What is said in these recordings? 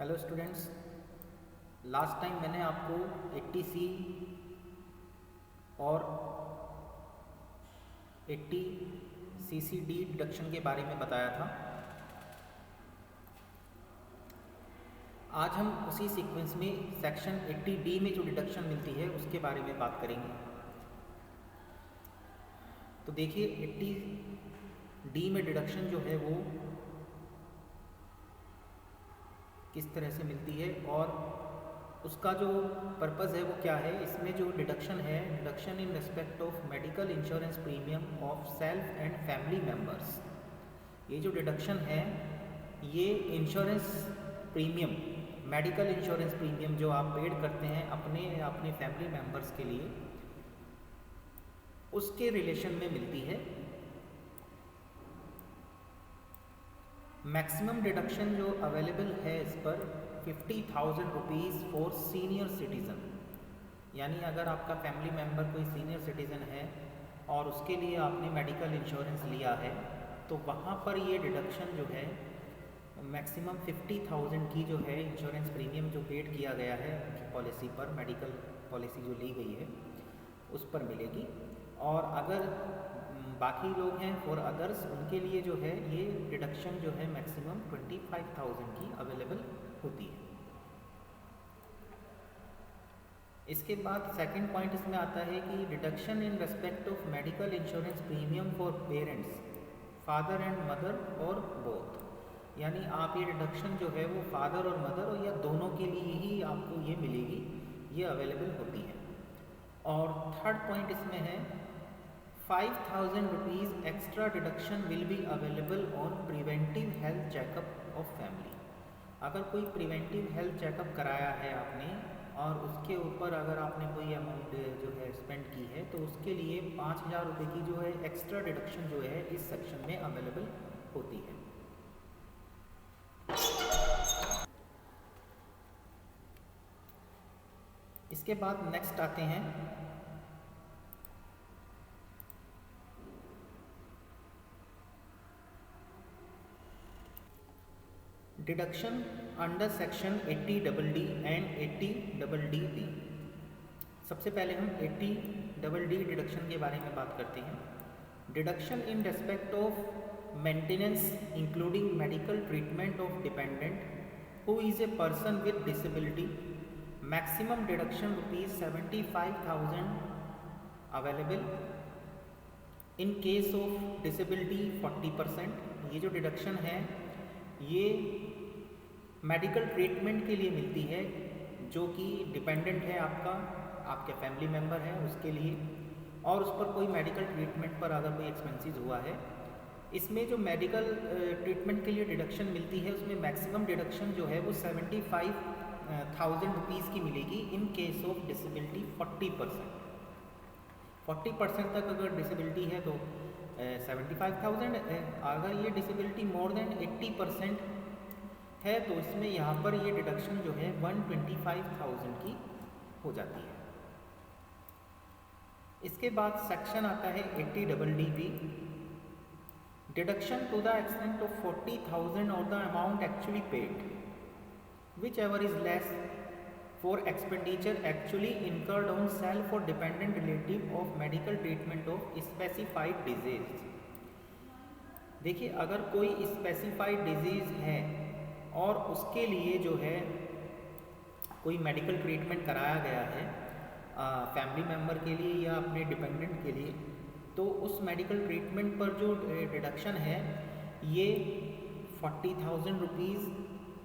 Hello students, last time मैंने आपको 80C और 80CCD डिडक्शन के बारे में बताया था। आज हम उसी सीक्वेंस में सेक्शन 80D में जो डिडक्शन मिलती है उसके बारे में बात करेंगे। तो देखिए 80D में डिडक्शन जो है वो किस तरह से मिलती है और उसका जो पर्पज़ है वो क्या है। इसमें जो डिडक्शन है, deduction in respect of medical insurance premium of self and family members. ये जो डिडक्शन है ये insurance premium, medical insurance premium जो आप पेड करते हैं अपने या अपने फैमिली मेम्बर्स के लिए, उसके रिलेशन में मिलती है। मैक्सिमम डिडक्शन जो अवेलेबल है इस पर 50,000 रुपीज़ फॉर सीनियर सिटीज़न, यानी अगर आपका फैमिली मेम्बर कोई सीनियर सिटीज़न है और उसके लिए आपने मेडिकल इंश्योरेंस लिया है तो वहाँ पर ये डिडक्शन जो है मैक्सिमम 50,000 की जो है इंश्योरेंस प्रीमियम जो पेड किया गया है पॉलिसी पर, मेडिकल पॉलिसी जो ली गई है उस पर मिलेगी। और अगर बाकी लोग हैं फॉर अदर्स, उनके लिए जो है ये डिडक्शन जो है मैक्सिमम 25,000 की अवेलेबल होती है। इसके बाद सेकंड पॉइंट इसमें आता है कि deduction in respect of medical insurance premium for parents, father and mother और बोथ, यानी आप ये डिडक्शन जो है वो फादर और मदर और या दोनों के लिए ही आपको ये मिलेगी, ये अवेलेबल होती है। और थर्ड पॉइंट इसमें है 5,000 rupees extra deduction will be available on preventive health checkup of family. अगर कोई प्रिवेंटिव हेल्थ चेकअप कराया है आपने और उसके ऊपर अगर आपने कोई अमाउंट जो है स्पेंड की है तो उसके लिए 5,000 रुपये की जो है एक्स्ट्रा डिडक्शन जो है इस सेक्शन में अवेलेबल होती है। इसके बाद नेक्स्ट आते हैं deduction under section 80DD and 80DD। सबसे पहले हम 80DD डिडक्शन के बारे में बात करते हैं। Deduction in respect of maintenance including medical treatment of dependent who is a person with disability, maximum deduction ₹75,000 available. In case of disability 40%। ये जो डिडक्शन है ये मेडिकल ट्रीटमेंट के लिए मिलती है जो कि डिपेंडेंट है आपका, आपके फैमिली मेम्बर है उसके लिए, और उस पर कोई मेडिकल ट्रीटमेंट पर अगर कोई एक्सपेंसेस हुआ है। इसमें जो मेडिकल ट्रीटमेंट के लिए डिडक्शन मिलती है उसमें मैक्सिमम डिडक्शन जो है वो 75,000 रुपीज़ की मिलेगी। In case of disability 40%। 40% तक अगर डिसेबिलिटी है तो 75,000 है। अगर ये डिसेबिलिटी मोर देन 80% है तो इसमें यहाँ पर ये डिडक्शन जो है 125,000 की हो जाती है। इसके बाद सेक्शन आता है 80DD। Deduction to the extent of 40,000 और the amount actually paid whichever is less for expenditure actually incurred on self और dependent relative of medical treatment of specified disease. देखिए अगर कोई स्पेसिफाइड डिजीज़ है और उसके लिए जो है कोई मेडिकल ट्रीटमेंट कराया गया है फैमिली मेम्बर के लिए या अपने डिपेंडेंट के लिए, तो उस मेडिकल ट्रीटमेंट पर जो डिडक्शन है ये 40,000 रुपीज़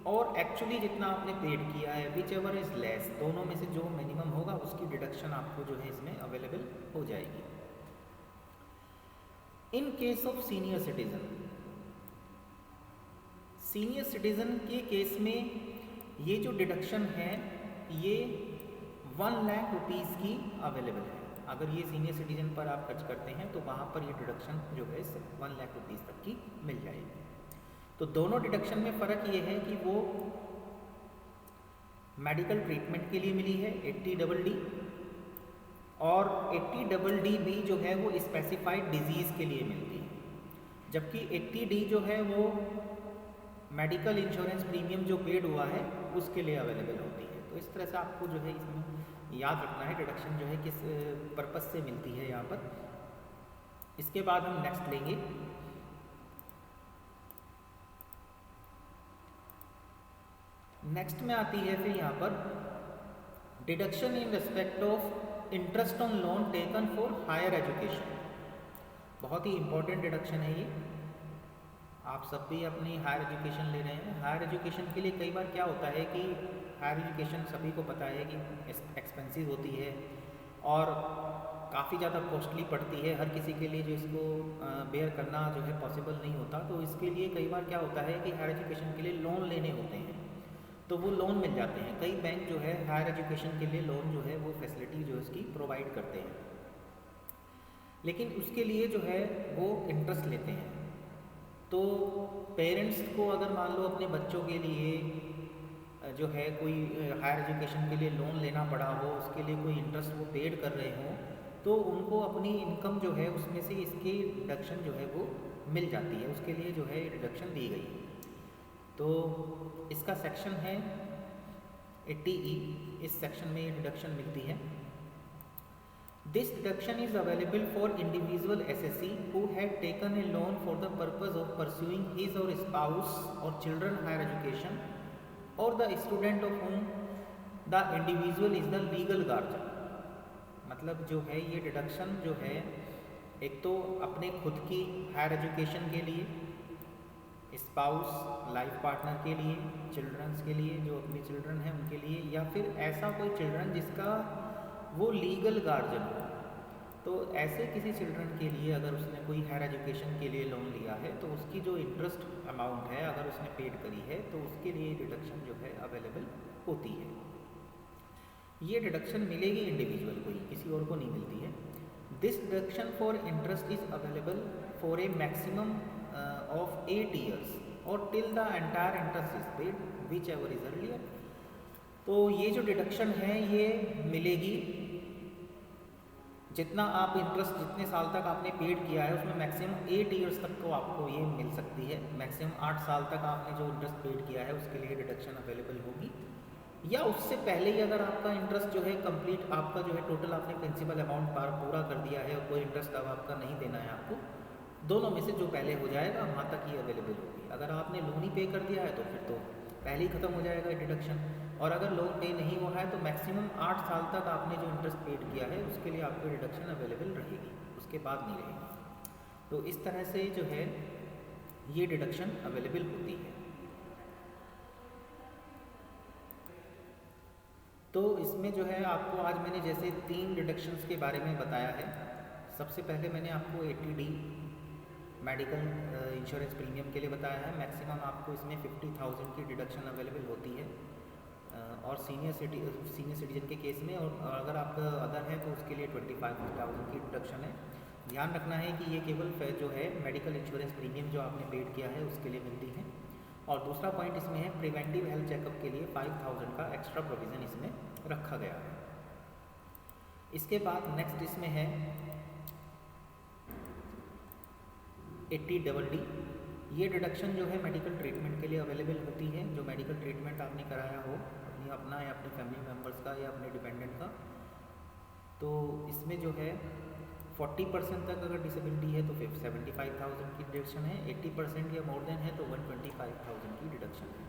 और एक्चुअली जितना आपने पेड किया है विच एवर इज़ लेस, दोनों में से जो मिनिमम होगा उसकी डिडक्शन आपको जो है इसमें अवेलेबल हो जाएगी। In case of senior citizen, senior citizen के केस में ये जो डिडक्शन है ये 1 लाख रुपीज़ की अवेलेबल है। अगर ये सीनियर सिटीज़न पर आप खर्च करते हैं तो वहाँ पर ये डिडक्शन जो है 1 लाख रुपीज़ तक की मिल जाएगी। तो दोनों डिडक्शन में फ़र्क ये है कि वो मेडिकल ट्रीटमेंट के लिए मिली है 80DD और 80DD जो है वो स्पेसिफाइड डिजीज़ के लिए मिलती है, जबकि 80D जो है वो मेडिकल इंश्योरेंस प्रीमियम जो पेड हुआ है उसके लिए अवेलेबल होती है। तो इस तरह से आपको जो है इसमें याद रखना है डिडक्शन जो है किस पर्पस से मिलती है यहाँ पर। इसके बाद हम नेक्स्ट लेंगे नेक्स्ट में आती है फिर यहाँ पर deduction in respect of interest on loan taken for higher education. बहुत ही इंपॉर्टेंट डिडक्शन है ये। आप सब भी अपनी हायर एजुकेशन ले रहे हैं। हायर एजुकेशन के लिए कई बार क्या होता है कि हायर एजुकेशन सभी को पता है कि एक्सपेंसिव होती है और काफ़ी ज़्यादा कॉस्टली पड़ती है। हर किसी के लिए जो इसको बेयर करना जो है पॉसिबल नहीं होता। तो इसके लिए कई बार क्या होता है कि हायर एजुकेशन के लिए लोन लेने होते हैं, तो वो लोन मिल जाते हैं। कई बैंक जो है हायर एजुकेशन के लिए लोन जो है वो फैसिलिटी जो है उसकी प्रोवाइड करते हैं, लेकिन उसके लिए जो है वो इंटरेस्ट लेते हैं। तो पेरेंट्स को अगर मान लो अपने बच्चों के लिए जो है कोई हायर एजुकेशन के लिए लोन लेना पड़ा हो, उसके लिए कोई इंटरेस्ट वो पेड कर रहे हों, तो उनको अपनी इनकम जो है उसमें से इसकी डिडक्शन जो है वो मिल जाती है। उसके लिए जो है डिडक्शन दी गई है। तो इसका सेक्शन है 80E। इस सेक्शन में ये डिडक्शन मिलती है। This deduction is available for individual SSC who had taken a loan for the purpose of pursuing his और स्पाउस और चिल्ड्रन हायर एजुकेशन और the student of home the individual is the legal guardian. मतलब जो है ये deduction जो है एक तो अपने खुद की हायर एजुकेशन के लिए, स्पाउस लाइफ पार्टनर के लिए, चिल्ड्रंस के लिए जो अपने चिल्ड्रन हैं उनके लिए, या फिर ऐसा कोई चिल्ड्रन जिसका वो लीगल गार्जियन हो। तो ऐसे किसी चिल्ड्रन के लिए अगर उसने कोई हायर एजुकेशन के लिए लोन लिया है तो उसकी जो इंटरेस्ट अमाउंट है अगर उसने पेड करी है तो उसके लिए डिडक्शन जो है अवेलेबल होती है। ये डिडक्शन मिलेगी इंडिविजुअल को ही, किसी और को नहीं मिलती है। This deduction for interest is available for a maximum of 8 years or till the entire interest is paid whichever is earlier। तो ये जो डिडक्शन है ये मिलेगी जितना आप इंटरेस्ट जितने साल तक आपने पेड किया है उसमें मैक्सिमम 8 इयर्स तक को आपको ये मिल सकती है। मैक्सिमम 8 साल तक आपने जो इंटरेस्ट पेड किया है उसके लिए डिडक्शन अवेलेबल होगी, या उससे पहले ही अगर आपका इंटरेस्ट जो है कंप्लीट आपका जो है टोटल आपने प्रिंसिपल अमाउंट पूरा कर दिया है और कोई इंटरेस्ट अब आपका नहीं देना है आपको, दोनों में से जो पहले हो जाएगा वहाँ तक ये अवेलेबल होगी। अगर आपने लोन ही पे कर दिया है तो फिर तो पहले ही ख़त्म हो जाएगा डिडक्शन, और अगर लोन पे नहीं हुआ है तो मैक्सिमम 8 साल तक आपने जो इंटरेस्ट पेड किया है उसके लिए आपको डिडक्शन अवेलेबल रहेगी, उसके बाद नहीं रहेगी। तो इस तरह से जो है ये डिडक्शन अवेलेबल होती है। तो इसमें जो है आपको आज मैंने जैसे 3 डिडक्शंस के बारे में बताया है। सबसे पहले मैंने आपको 80D मेडिकल इंश्योरेंस प्रीमियम के लिए बताया है। मैक्सिमम आपको इसमें 50,000 की डिडक्शन अवेलेबल होती है और सीनियर सिटीजन के केस में, और अगर आपका अदर है तो उसके लिए 25,000 की डिडक्शन है। ध्यान रखना है कि ये केवल जो है मेडिकल इंश्योरेंस प्रीमियम जो आपने पेड किया है उसके लिए मिलती है। और दूसरा पॉइंट इसमें है प्रिवेंटिव हेल्थ चेकअप के लिए 5,000 का एक्स्ट्रा प्रोविज़न इसमें रखा गया है। इसके बाद नेक्स्ट इसमें है 80DD। ये डिडक्शन जो है मेडिकल ट्रीटमेंट के लिए अवेलेबल होती है। जो मेडिकल ट्रीटमेंट आपने कराया हो अपना या अपने फैमिली मेम्बर्स का या अपने डिपेंडेंट का, तो इसमें जो है 40% तक अगर डिसेबिलिटी है तो फिर 75,000 की डिडक्शन है, 80% या मोर देन है तो 125,000 की डिडक्शन है।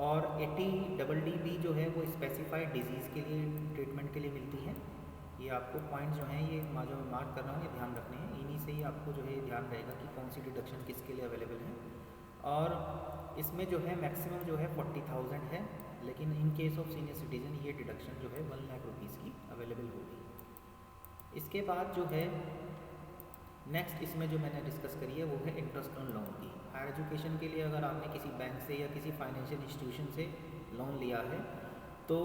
और 80DD जो है वो स्पेसिफाइड डिजीज़ के लिए ट्रीटमेंट के लिए मिलती है। ये आपको पॉइंट जो हैं ये जो मैं मार्क कर रहा हूँ ये ध्यान रखने हैं, इन्हीं से ही आपको जो है ध्यान रहेगा कि कौन सी डिडक्शन किसके लिए अवेलेबल है। और इसमें जो है मैक्सिमम जो है 40,000 है, लेकिन in case of senior citizen ये डिडक्शन जो है 1 लाख रुपीज़ की अवेलेबल होगी। इसके बाद जो है नेक्स्ट इसमें जो मैंने डिस्कस करी है वो है इंटरेस्ट ऑन लोन की। हायर एजुकेशन के लिए अगर आपने किसी बैंक से या किसी फाइनेंशियल इंस्टीट्यूशन से लोन लिया है तो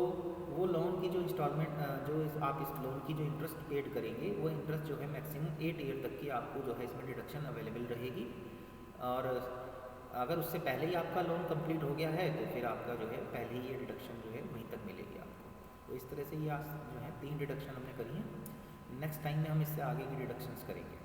वो लोन की जो इंस्टॉलमेंट जो आप इस लोन की जो इंटरेस्ट पेड करेंगे वो इंटरेस्ट जो है मैक्सिमम 8 ईयर तक की आपको जो है इसमें डिडक्शन अवेलेबल रहेगी। और अगर उससे पहले ही आपका लोन कंप्लीट हो गया है तो फिर आपका जो है पहले ही ये डिडक्शन जो है वहीं तक मिलेगी आपको। तो इस तरह से ये जो है 3 डिडक्शन हमने करी हैं। नेक्स्ट टाइम में हम इससे आगे की डिडक्शंस करेंगे।